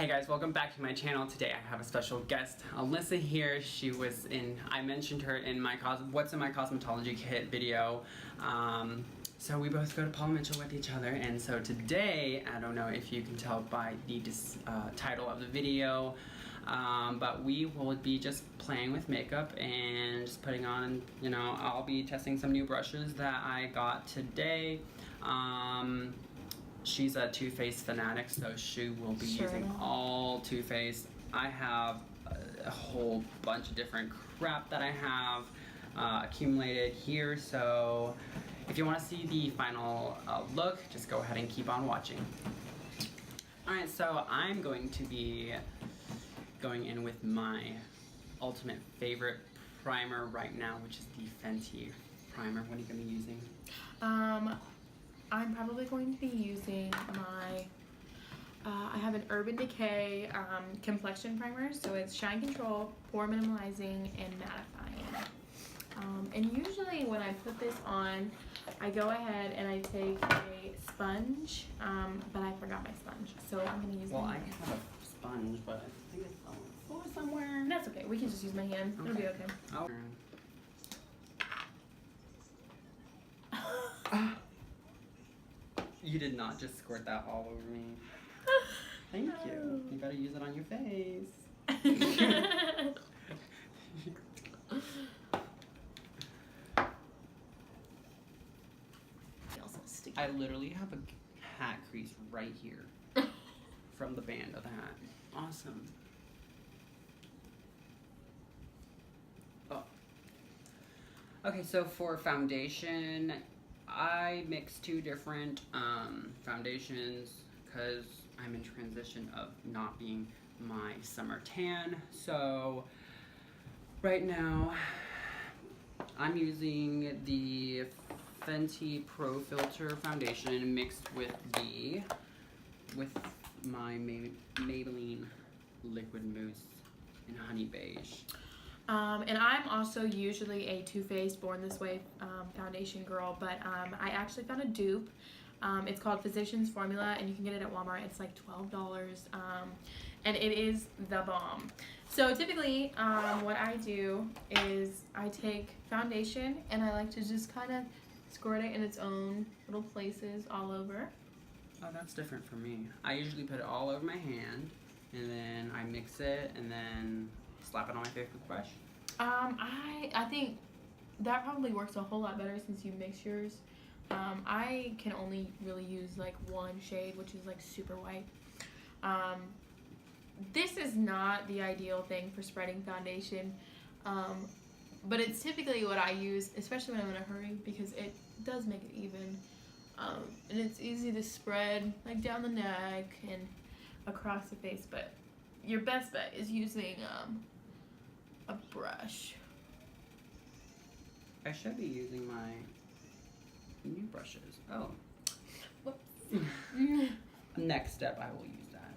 Hey guys, welcome back to my channel. Today I have a special guest, Alyssa here. I mentioned her in my What's in My Cosmetology Kit video. So we both go to Paul Mitchell with each other, and so today, I don't know if you can tell by the title of the video, but we will be just playing with makeup and just putting on, I'll be testing some new brushes that I got today. She's a Too Faced fanatic, so she will be using all Too Faced. I have a whole bunch of different crap that I have accumulated here, so if you want to see the final look, just go ahead and keep on watching. Alright, so I'm going to be going in with my ultimate favorite primer right now, which is the Fenty primer. What are you going to be using? I'm probably going to be using my, I have an Urban Decay complexion primer, so it's Shine Control, Pore Minimalizing, and Mattifying. And usually when I put this on, I go ahead and I take a sponge, but I forgot my sponge, so I'm going to use I have a sponge, but I think it's on the floor somewhere. That's okay, we can just use my hand, it'll be okay. Oh. You did not just squirt that all over me. Thank you. You gotta use it on your face. I literally have a hat crease right here from the band of the hat. Awesome. Oh. Okay, so for foundation, I mix two different foundations because I'm in transition of not being my summer tan. So right now I'm using the Fenty Pro Filter foundation mixed with my Maybelline Liquid Mousse in Honey Beige. And I'm also usually a Too Faced Born This Way foundation girl, but I actually found a dupe. It's called Physicians Formula, and you can get it at Walmart. It's like $12, and it is the bomb. So typically, what I do is I take foundation, and I like to just kind of squirt it in its own little places all over. Oh, that's different for me. I usually put it all over my hand, and then I mix it, and then slap it on my favorite brush. I think that probably works a whole lot better since you mix yours. I can only really use like one shade, which is like super white. This is not the ideal thing for spreading foundation, but it's typically what I use, especially when I'm in a hurry, because it does make it even, and it's easy to spread like down the neck and across the face. But your best bet is using a brush. I should be using my new brushes. Oh. Whoops. Next step, I will use that.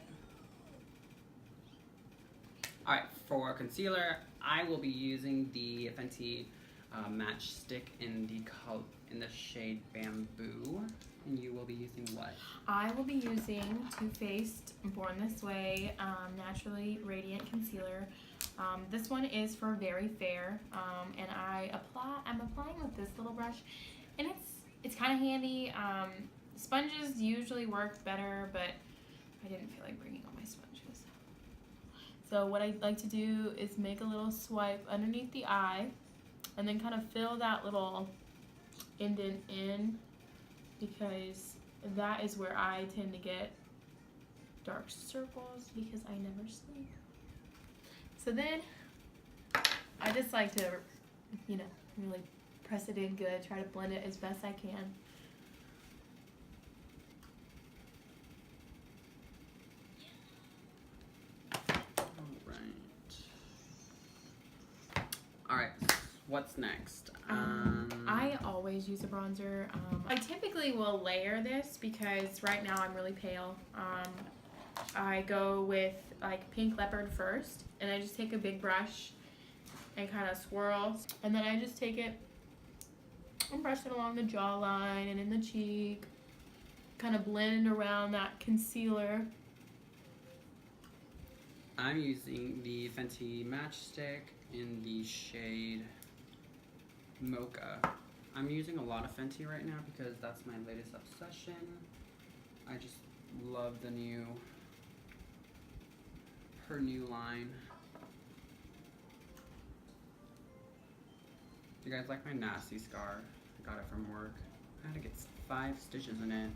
Alright, for concealer, I will be using the Fenty Match Stick in the shade Bamboo. And you will be using what? I will be using Too Faced Born This Way Naturally Radiant Concealer. This one is for very fair, and I'm applying with this little brush, and it's kind of handy. Sponges usually work better, but I didn't feel like bringing all my sponges. So what I like to do is make a little swipe underneath the eye, and then kind of fill that little indent in, because that is where I tend to get dark circles because I never sleep. So then I just like to, really press it in good, try to blend it as best I can. Alright, what's next? I always use a bronzer. I typically will layer this because right now I'm really pale. I go with like Pink Leopard first, and I just take a big brush and kind of swirl, and then I just take it and brush it along the jawline and in the cheek, kind of blend around that concealer. I'm using the Fenty Matchstick in the shade Mocha. I'm using a lot of Fenty right now because that's my latest obsession. I just love her new line. You guys like my nasty scar? I got it from work. I had to get 5 stitches in it.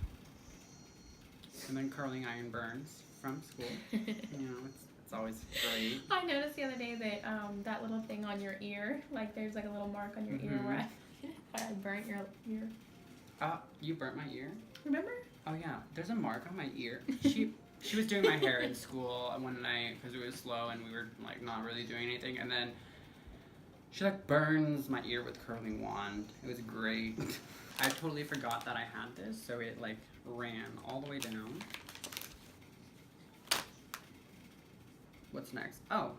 And then curling iron burns from school. You know, it's always great. I noticed the other day that that little thing on your ear, like there's like a little mark on your ear where I burnt your ear. You burnt my ear? Remember? Oh yeah, there's a mark on my ear. She was doing my hair in school one night because it was slow and we were like not really doing anything, and then she like burns my ear with curling wand. It was great. I totally forgot that I had this, so it like ran all the way down. What's next? Oh,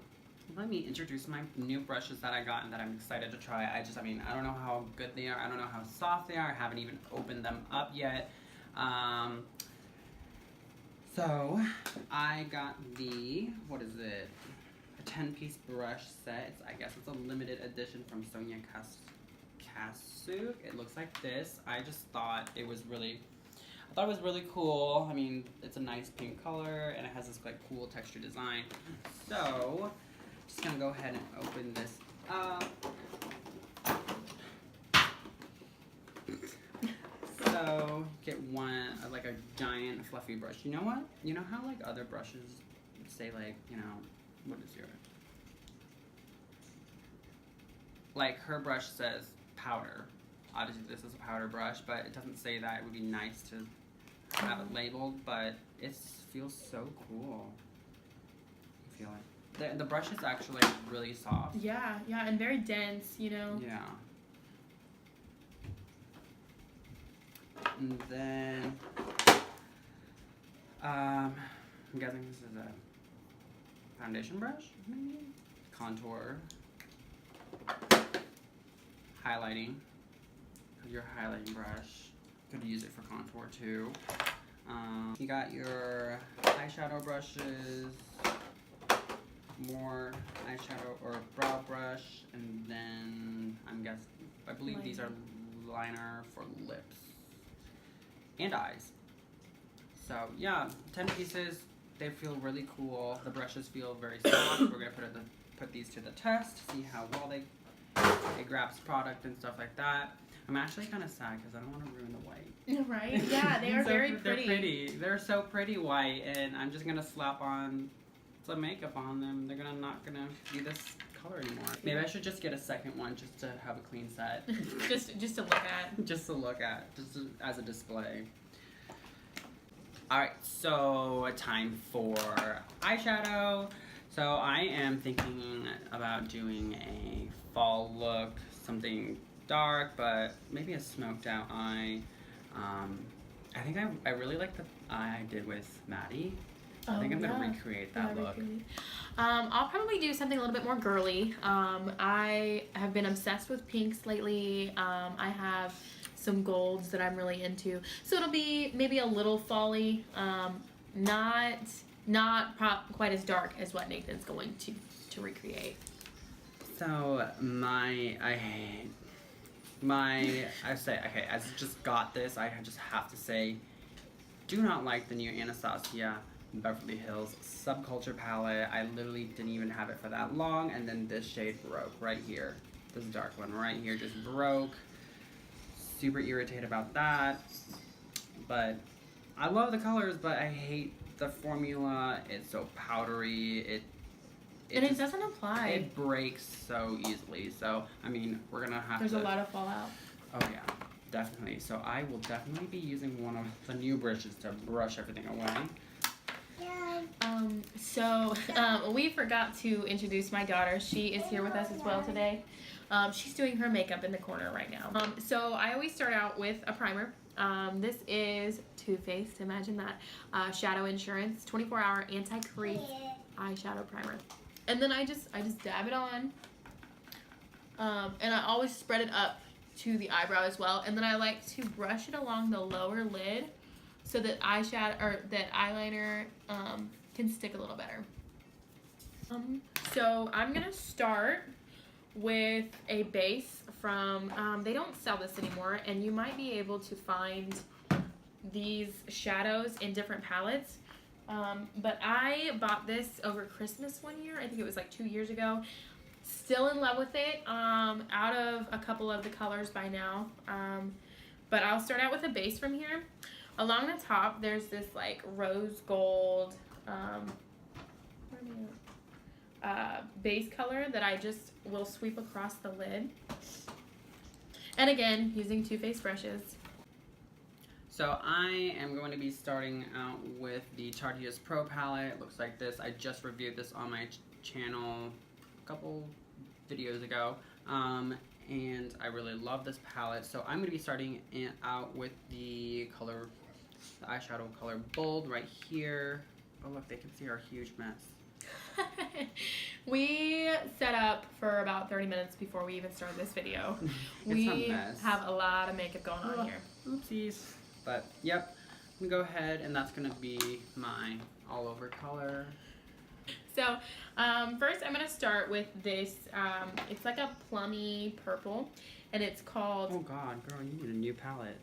let me introduce my new brushes that I got and that I'm excited to try. I don't know how good they are. I don't know how soft they are. I haven't even opened them up yet. So I got what is it? A 10-piece brush set. I guess it's a limited edition from Sonia Kasuk. It looks like this. I just thought it was really cool. I mean, it's a nice pink color and it has this like cool texture design. So, just gonna go ahead and open this up. So, get like a giant fluffy brush. You know what? You know how like other brushes say like, you know, what is yours? Like her brush says powder. Obviously this is a powder brush, but it doesn't say that. It would be nice to have it labeled, but it feels so cool. I feel like the brush is actually really soft. Yeah, and very dense, you know. Yeah. And then I'm guessing this is a foundation brush, maybe? Contour, highlighting. Your highlighting brush. Could use it for contour too. You got your eyeshadow brushes, more eyeshadow or brow brush, and then I believe liner. These are liner for lips and eyes. So yeah, 10 pieces. They feel really cool. The brushes feel very soft. We're gonna put these to the test, see how well it grabs product and stuff like that. I'm actually kind of sad because I don't want to ruin the white. Right? Yeah, they are very pretty. They're pretty. They're so pretty white, and I'm just gonna slap on some makeup on them. They're not gonna be this color anymore. Maybe I should just get a second one just to have a clean set. just to look at. Just as a display. Alright, so time for eyeshadow. So I am thinking about doing a fall look, something dark, but maybe a smoked out eye. I think I really like the eye I did with Maddie. I think I'm gonna recreate that look. I'll probably do something a little bit more girly. I have been obsessed with pinks lately. I have some golds that I'm really into, so it'll be maybe a little fall-y, not quite as dark as what Nathan's going to recreate. So I just got this. I just have to say, do not like the new Anastasia Beverly Hills Subculture palette. I literally didn't even have it for that long, and then this shade broke right here. This dark one right here just broke. Super irritated about that. But I love the colors, but I hate the formula. It's so powdery. It doesn't apply. It breaks so easily. So I mean, we're gonna have There's a lot of fallout. Oh yeah, definitely. So I will definitely be using one of the new brushes to brush everything away. We forgot to introduce my daughter. She is here with us as well today. She's doing her makeup in the corner right now. So I always start out with a primer. This is Too Faced. Imagine that. Shadow Insurance 24-hour anti-crease eyeshadow primer. And then I just dab it on. And I always spread it up to the eyebrow as well. And then I like to brush it along the lower lid so that eyeliner can stick a little better. So I'm gonna start with a base from, they don't sell this anymore, and you might be able to find these shadows in different palettes. But I bought this over Christmas one year. I think it was like 2 years ago. Still in love with it, out of a couple of the colors by now. But I'll start out with a base from here. Along the top, there's this like rose gold base color that I just will sweep across the lid. And again, using Too Faced brushes. So I am going to be starting out with the Tartea's Pro palette. It looks like this. I just reviewed this on my channel a couple videos ago. And I really love this palette. So I'm going to be starting out with the eyeshadow color Bold right here. Oh look, they can see our huge mess. We set up for about 30 minutes before we even started this video. We have a lot of makeup going on here. Oopsies. But yep, I'm gonna go ahead and that's gonna be my all over color. So first I'm gonna start with this, it's like a plummy purple, and it's called... Oh god, girl, you need a new palette.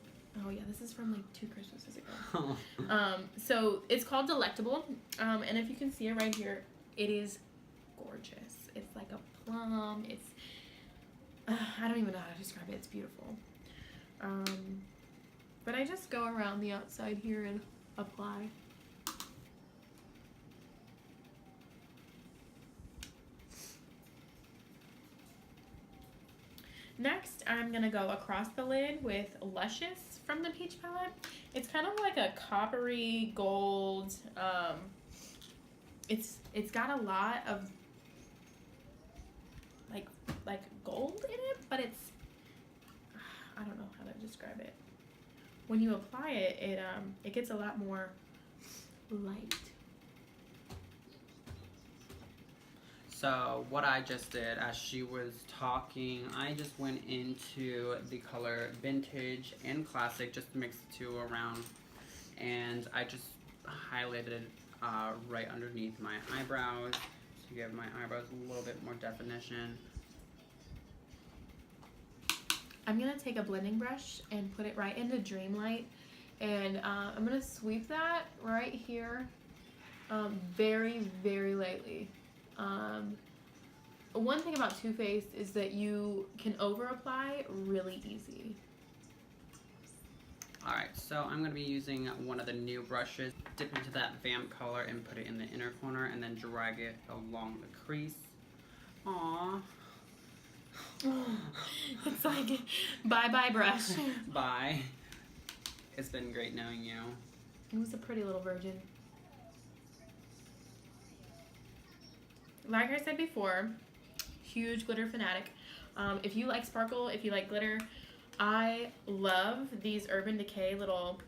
Oh yeah, this is from like 2 Christmases ago. So it's called Delectable, and if you can see it right here, it is gorgeous. It's like a plum. It's I don't even know how to describe it. It's beautiful. But I just go around the outside here and apply. Next, I'm gonna go across the lid with Luscious from the Peach palette. It's kind of like a coppery gold. It's got a lot of like gold in it, but it's, I don't know how to describe it. When you apply it, it gets a lot more light. So what I just did as she was talking, I just went into the color Vintage and Classic just to mix the two around, and I just highlighted right underneath my eyebrows to give my eyebrows a little bit more definition. I'm gonna take a blending brush and put it right into Dreamlight, and I'm gonna sweep that right here very, very lightly. One thing about Too Faced is that you can over apply really easy. Alright, so I'm going to be using one of the new brushes, dip into that vamp color and put it in the inner corner and then drag it along the crease. Aww. It's like, bye-bye brush. Bye. It's been great knowing you. It was a pretty little virgin. Like I said before, huge glitter fanatic. If you like sparkle, if you like glitter, I love these Urban Decay little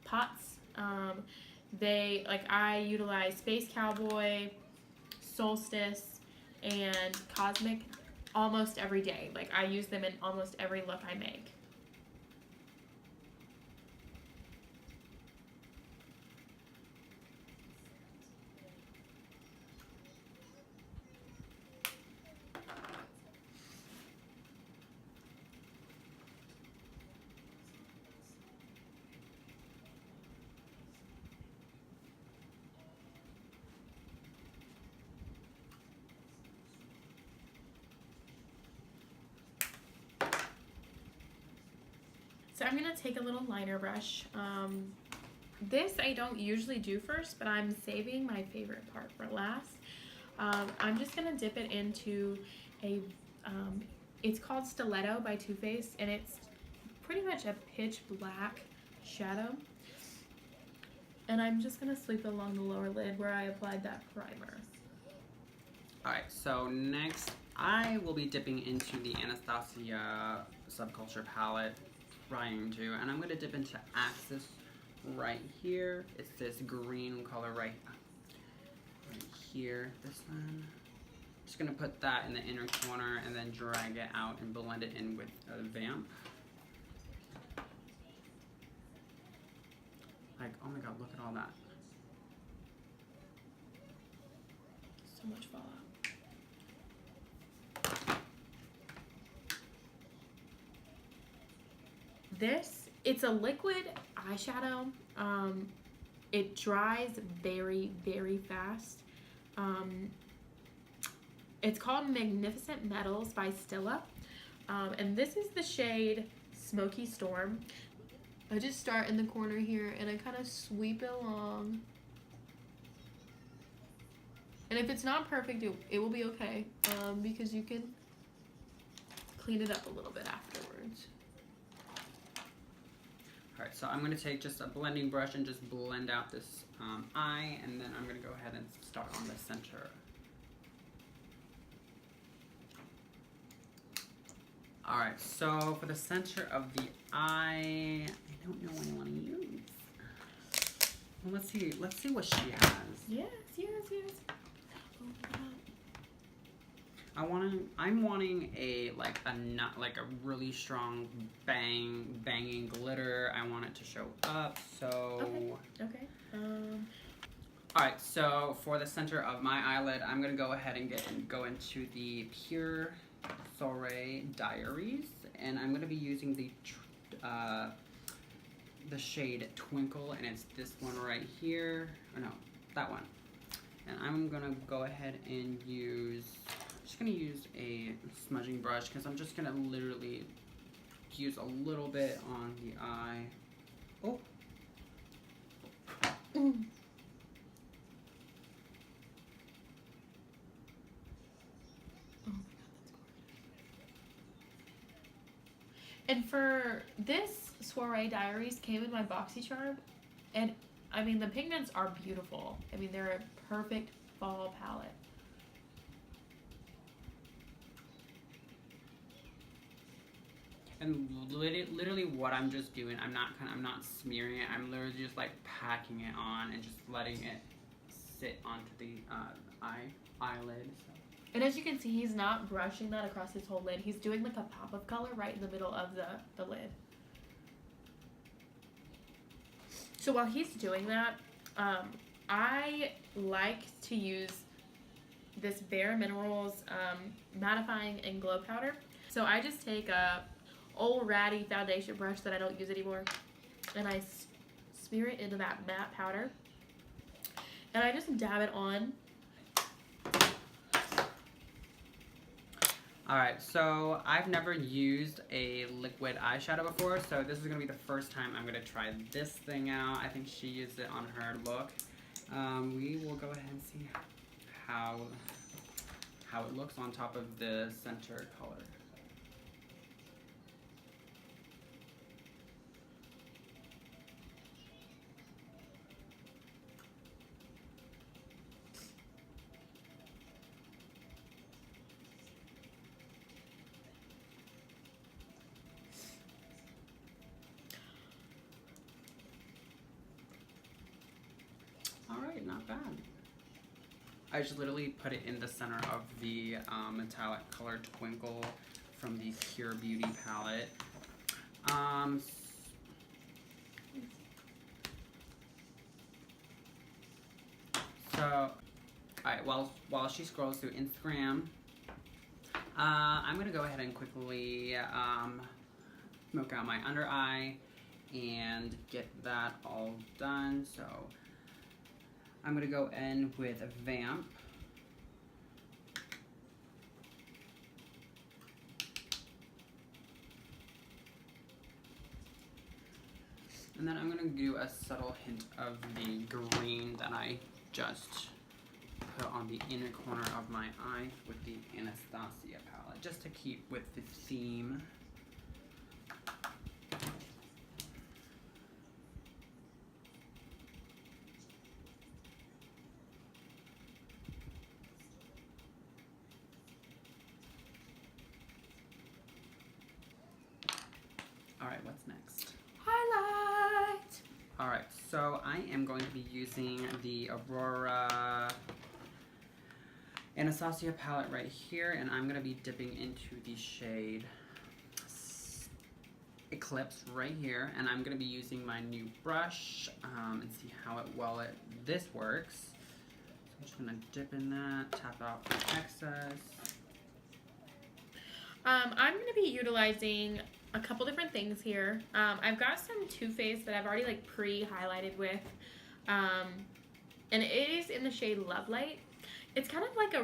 pots. I utilize Space Cowboy, Solstice, and Cosmic almost every day. Like, I use them in almost every look I make. So I'm going to take a little liner brush. This I don't usually do first, but I'm saving my favorite part for last. I'm just going to dip it into it's called Stiletto by Too Faced, and it's pretty much a pitch black shadow. And I'm just going to sweep along the lower lid where I applied that primer. Alright, so next I will be dipping into the Anastasia Subculture palette. Trying to, and I'm going to dip into Axis right here. It's this green color right here, this one. Just going to put that in the inner corner and then drag it out and blend it in with a vamp. Like, oh my god, look at all that. So much fallout. It's a liquid eyeshadow. It dries very, very fast. It's called Magnificent Metals by Stila. And this is the shade Smoky Storm. I just start in the corner here and I kind of sweep it along. And if it's not perfect, it will be okay, because you can clean it up a little bit afterwards. Alright, so I'm going to take just a blending brush and just blend out this eye, and then I'm going to go ahead and start on the center. Alright, so for the center of the eye, I don't know what I want to use. Well, let's see what she has. Yes. I'm wanting a really strong banging glitter. I want it to show up. So okay. All right. So for the center of my eyelid, I'm gonna go ahead and go into the Pure Soiree Diaries, and I'm gonna be using the shade Twinkle, and it's this one right here. Or no, that one. And I'm gonna go ahead and just gonna use a smudging brush because I'm just gonna literally use a little bit on the eye. Oh. Mm. Oh my God, that's gorgeous. And for this Soiree Diaries came in my boxy charm, and I mean the pigments are beautiful. I mean they're a perfect fall palette. And literally what I'm just doing, I'm not smearing it. I'm literally just like packing it on and just letting it sit onto the eyelid. So. And as you can see, he's not brushing that across his whole lid. He's doing like a pop of color right in the middle of the lid. So while he's doing that, I like to use this Bare Minerals mattifying and glow powder. So I just take a old ratty foundation brush that I don't use anymore, and I smear it into that matte powder, and I just dab it on. Alright, so I've never used a liquid eyeshadow before, so this is going to be the first time I'm going to try this thing out. I think she used it on her look. We will go ahead and see how it looks on top of the center color. Alright, not bad. I just literally put it in the center of the metallic color Twinkle from the Pure Beauty palette. So, alright, while she scrolls through Instagram, I'm gonna go ahead and quickly smoke out my under eye and get that all done. So I'm gonna go in with a Vamp. And then I'm gonna do a subtle hint of the green that I just put on the inner corner of my eye with the Anastasia palette, just to keep with the theme. Alright, what's next? Highlight! Alright, so I am going to be using the Aurora Anastasia palette right here, and I'm going to be dipping into the shade Eclipse right here, and I'm going to be using my new brush and see how this works. So I'm just going to dip in that, tap out the excess. I'm going to be utilizing a couple different things here. I've got some Too Faced that I've already like pre-highlighted with, and it is in the shade Love Light. It's kind of like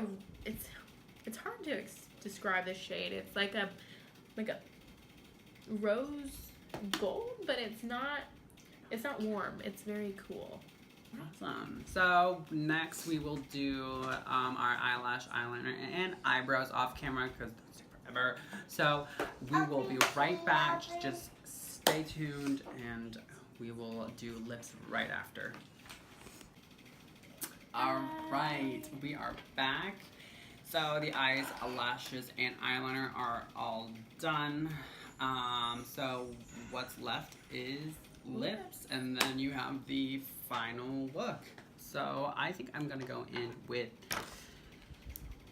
it's hard to describe this shade. It's like a rose gold, but it's not warm. It's very cool. Awesome. So next we will do our eyelash, eyeliner, and eyebrows off camera because that's forever. So we will be right back. Just stay tuned, and we will do lips right after. All right, we are back. So the eyes, lashes, and eyeliner are all done. So what's left is lips, and then you have the final look. So I think I'm gonna go in with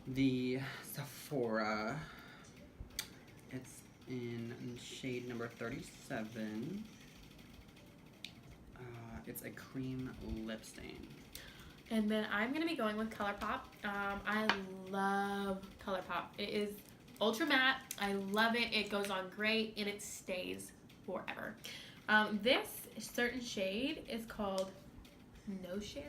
the Sephora. It's in shade number 37. It's a cream lip stain. And then I'm gonna be going with ColourPop. I love ColourPop. It is ultra matte. I love it. It goes on great and it stays forever. This certain shade is called Notion.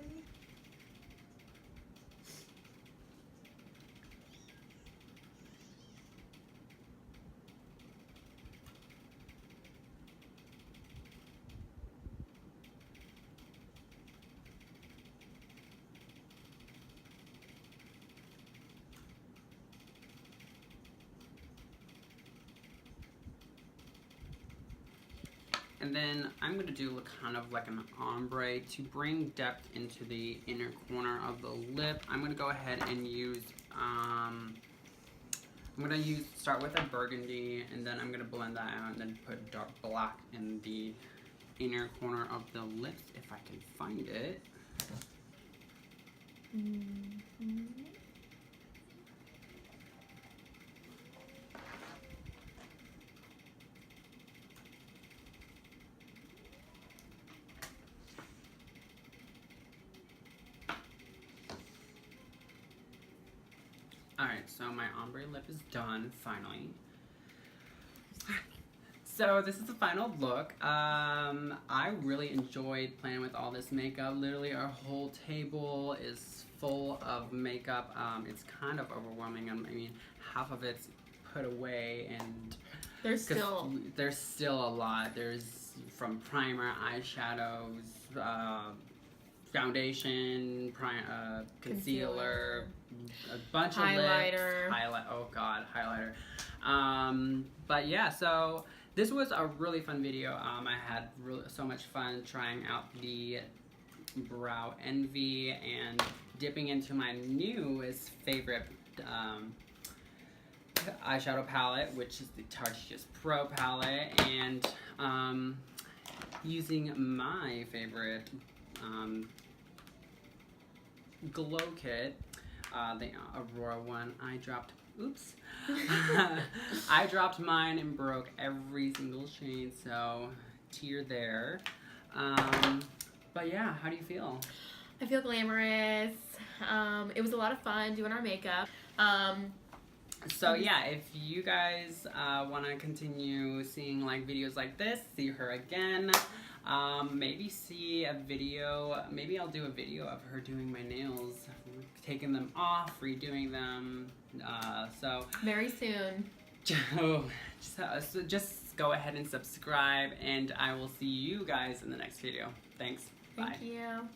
And then I'm going to do kind of like an ombre to bring depth into the inner corner of the lip. I'm going to go ahead and use, start with a burgundy, and then I'm going to blend that out and then put dark black in the inner corner of the lips if I can find it. Alright, so my ombre lip is done, finally. So this is the final look. I really enjoyed playing with all this makeup. Literally our whole table is full of makeup. It's kind of overwhelming. I mean, half of it's put away, and there's still a lot. There's from primer, eyeshadows, foundation, concealer, a bunch of highlighter. Oh god, highlighter. But yeah, so this was a really fun video. I had so much fun trying out the Brow Envy and dipping into my newest favorite eyeshadow palette, which is the Tarte's Pro palette, and using my favorite glow kit, the Aurora one. I dropped mine and broke every single shade, so tear there. But yeah, how do you feel? I feel glamorous. It was a lot of fun doing our makeup. So yeah, if you guys want to continue seeing like videos like this, see her again, maybe see a video, maybe I'll do a video of her doing my nails, taking them off, redoing them, so very soon. So just go ahead and subscribe, and I will see you guys in the next video. Thanks. Bye. Thank you.